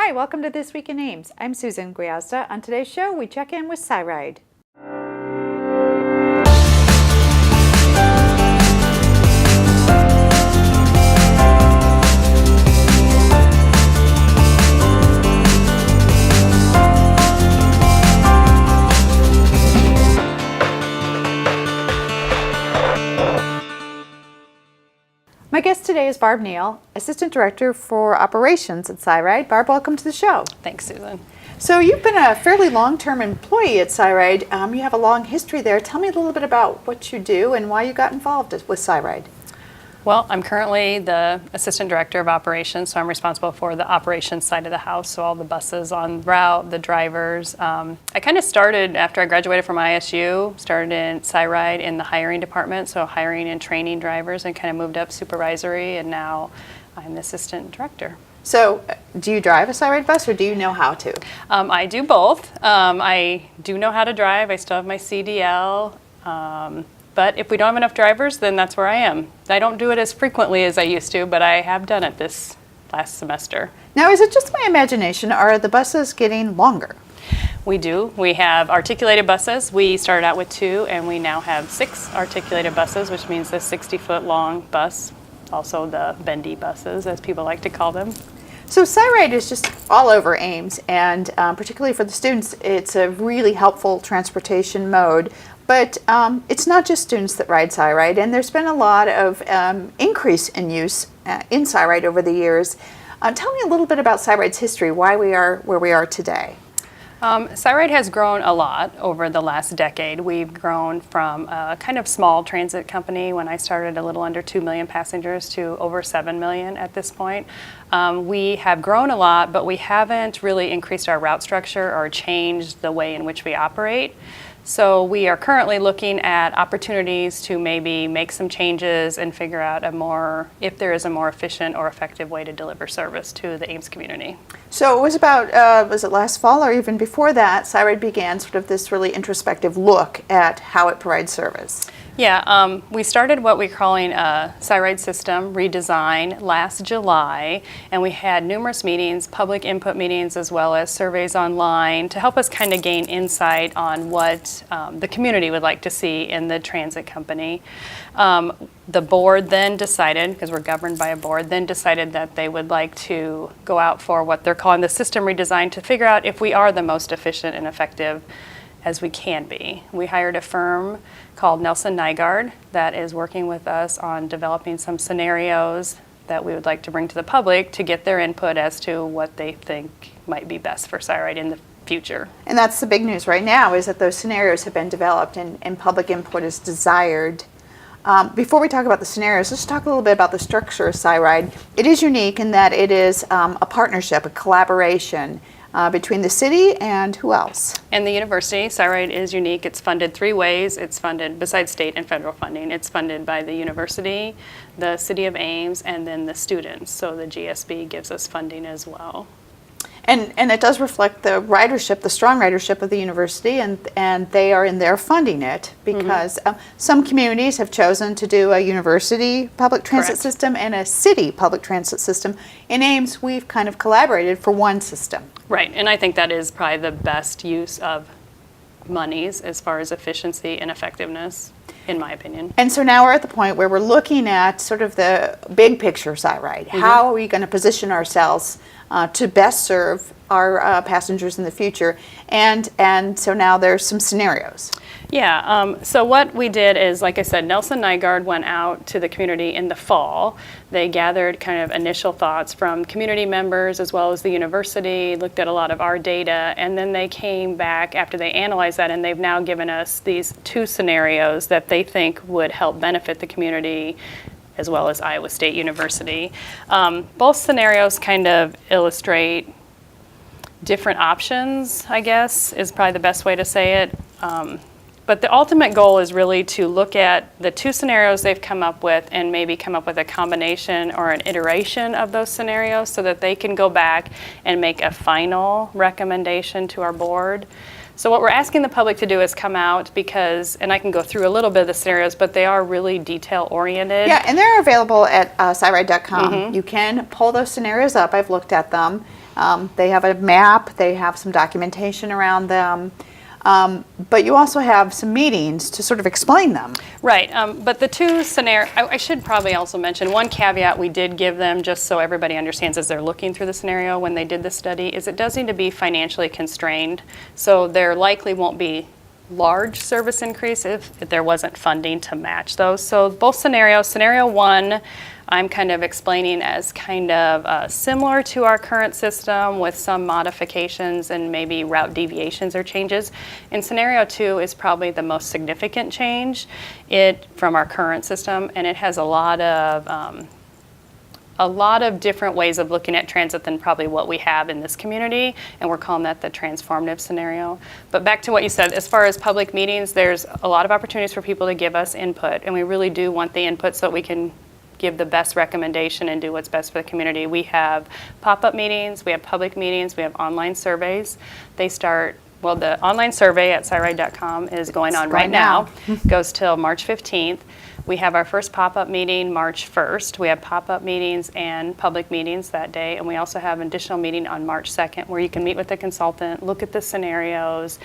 Hi, welcome to This Week in Ames. I'm Susan Guiazda. On today's show, we check in with CyRide. My guest today is Barb Neal, Assistant Director for Operations at CyRide. Barb, welcome to the show. Thanks, Susan. So you've been a fairly long-term employee at CyRide. You have a long history there. Tell me a little bit about what you do and why you got involved with CyRide. Well, I'm currently the Assistant Director of Operations, so I'm responsible for the operations side of the house, so all the buses on route, the drivers. I kind of started after I graduated from ISU, started in CyRide in the hiring department, so hiring and training drivers, and kind of moved up supervisory, and now I'm the Assistant Director. So do you drive a CyRide bus or do you know how to? I do both. I do know how to drive. I still have my CDL. But if we don't have enough drivers, then that's where I am. I don't do it as frequently as I used to, but I have done it this last semester. Now, is it just my imagination, or are the buses getting longer? We do. We have articulated buses. We started out with 2, and we now have 6 articulated buses, which means the 60-foot long bus, also the bendy buses, as people like to call them. So CyRide is just all over Ames, and particularly for the students, it's a really helpful transportation mode. But it's not just students that ride CyRide, and there's been a lot of increase in use in CyRide over the years. Tell me a little bit about CyRide's history, why we are where we are today. CyRide has grown a lot over the last decade. We've grown from a kind of small transit company when I started, a little under 2 million passengers, to over 7 million at this point. We have grown a lot, but we haven't really increased our route structure or changed the way in which we operate. So we are currently looking at opportunities to maybe make some changes and figure out if there is a more efficient or effective way to deliver service to the Ames community. So it was about, was it last fall or even before that, CyRide began sort of this really introspective look at how it provides service? Yeah, we started what we're calling a CyRide system redesign last July, and we had numerous meetings, public input meetings, as well as surveys online to help us kind of gain insight on what the community would like to see in the transit company. The board then decided, because we're governed by a board, then decided that they would like to go out for what they're calling the system redesign to figure out if we are the most efficient and effective as we can be. We hired a firm called Nelson Nygaard that is working with us on developing some scenarios that we would like to bring to the public to get their input as to what they think might be best for CyRide in the future. And that's the big news right now, is that those scenarios have been developed and public input is desired. Before we talk about the scenarios, let's talk a little bit about the structure of CyRide. It is unique in that it is a partnership, a collaboration between the city and who else? And the university. CyRide is unique. It's funded 3 ways. It's funded, besides state and federal funding, it's funded by the university, the city of Ames, and then the students. So the GSB gives us funding as well. And it does reflect the ridership, the strong ridership of the university, and they are in there funding it because some communities have chosen to do a university public transit Correct. system and a city public transit system. In Ames, we've kind of collaborated for one system. Right, and I think that is probably the best use of monies as far as efficiency and effectiveness, in my opinion. And so now we're at the point where we're looking at sort of the big picture CyRide. How are we going to position ourselves to best serve our passengers in the future? And so now there's some scenarios. Yeah, so what we did is, like I said, Nelson Nygaard went out to the community in the fall. They gathered kind of initial thoughts from community members as well as the university, looked at a lot of our data, and then they came back after they analyzed that, and they've now given us these 2 scenarios that they think would help benefit the community as well as Iowa State University. Both scenarios kind of illustrate different options, I guess, is probably the best way to say it. But the ultimate goal is really to look at the 2 scenarios they've come up with and maybe come up with a combination or an iteration of those scenarios so that they can go back and make a final recommendation to our board. So what we're asking the public to do is come out because, and I can go through a little bit of the scenarios, but they are really detail oriented. Yeah, and they're available at CyRide.com. You can pull those scenarios up. I've looked at them. They have a map, they have some documentation around them, but you also have some meetings to sort of explain them. Right, but the two scenarios, I should probably also mention, one caveat we did give them, just so everybody understands as they're looking through the scenario when they did the study, is it does need to be financially constrained. So there likely won't be large service increase if there wasn't funding to match those. So both scenarios, scenario one, I'm kind of explaining as kind of similar to our current system with some modifications and maybe route deviations or changes. And scenario two is probably the most significant change from our current system, and it has a lot of different ways of looking at transit than probably what we have in this community, and we're calling that the transformative scenario. But back to what you said, as far as public meetings, there's a lot of opportunities for people to give us input, and we really do want the input so that we can give the best recommendation and do what's best for the community. We have pop-up meetings, we have public meetings, we have online surveys. They start, well, the online survey at CyRide.com is going on right now. Goes till March 15th. We have our first pop-up meeting March 1st. We have pop-up meetings and public meetings that day, and we also have an additional meeting on March 2nd where you can meet with the consultant, look at the scenarios,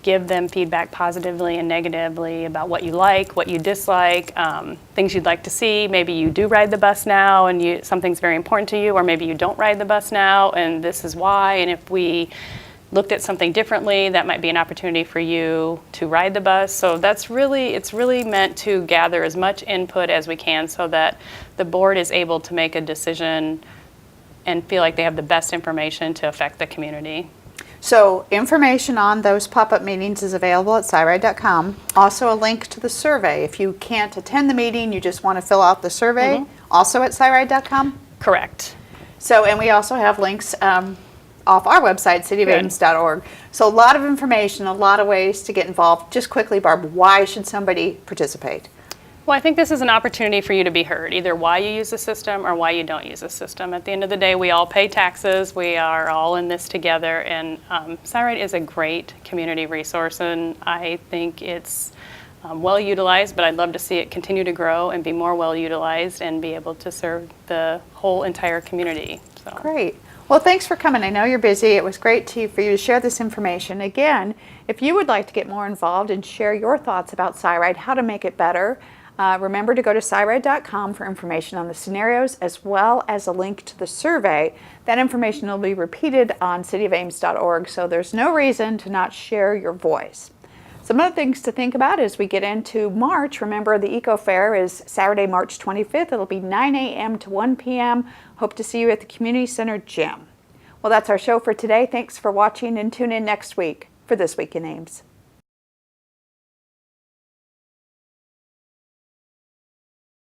give them feedback positively and negatively about what you like, what you dislike, things you'd like to see. Maybe you do ride the bus now and something's very important to you, or maybe you don't ride the bus now and this is why. And if we looked at something differently, that might be an opportunity for you to ride the bus. So it's really meant to gather as much input as we can so that the board is able to make a decision and feel like they have the best information to affect the community. So information on those pop-up meetings is available at CyRide.com. Also a link to the survey. If you can't attend the meeting, you just want to fill out the survey, also at CyRide.com? Correct. So, and we also have links off our website, cityofames.org. So a lot of information, a lot of ways to get involved. Just quickly, Barb, why should somebody participate? Well, I think this is an opportunity for you to be heard, either why you use the system or why you don't use the system. At the end of the day, we all pay taxes. We are all in this together, and CyRide is a great community resource, and I think it's well utilized, but I'd love to see it continue to grow and be more well utilized and be able to serve the whole entire community. So. Great. Well, thanks for coming. I know you're busy. It was great for you to share this information. Again, if you would like to get more involved and share your thoughts about CyRide, how to make it better, remember to go to CyRide.com for information on the scenarios as well as a link to the survey. That information will be repeated on cityofames.org, so there's no reason to not share your voice. Some other things to think about as we get into March. Remember, the Eco Fair is Saturday, March 25th. It'll be 9 a.m. to 1 p.m. Hope to see you at the Community Center Gym. Well, that's our show for today. Thanks for watching, and tune in next week for This Week in Ames.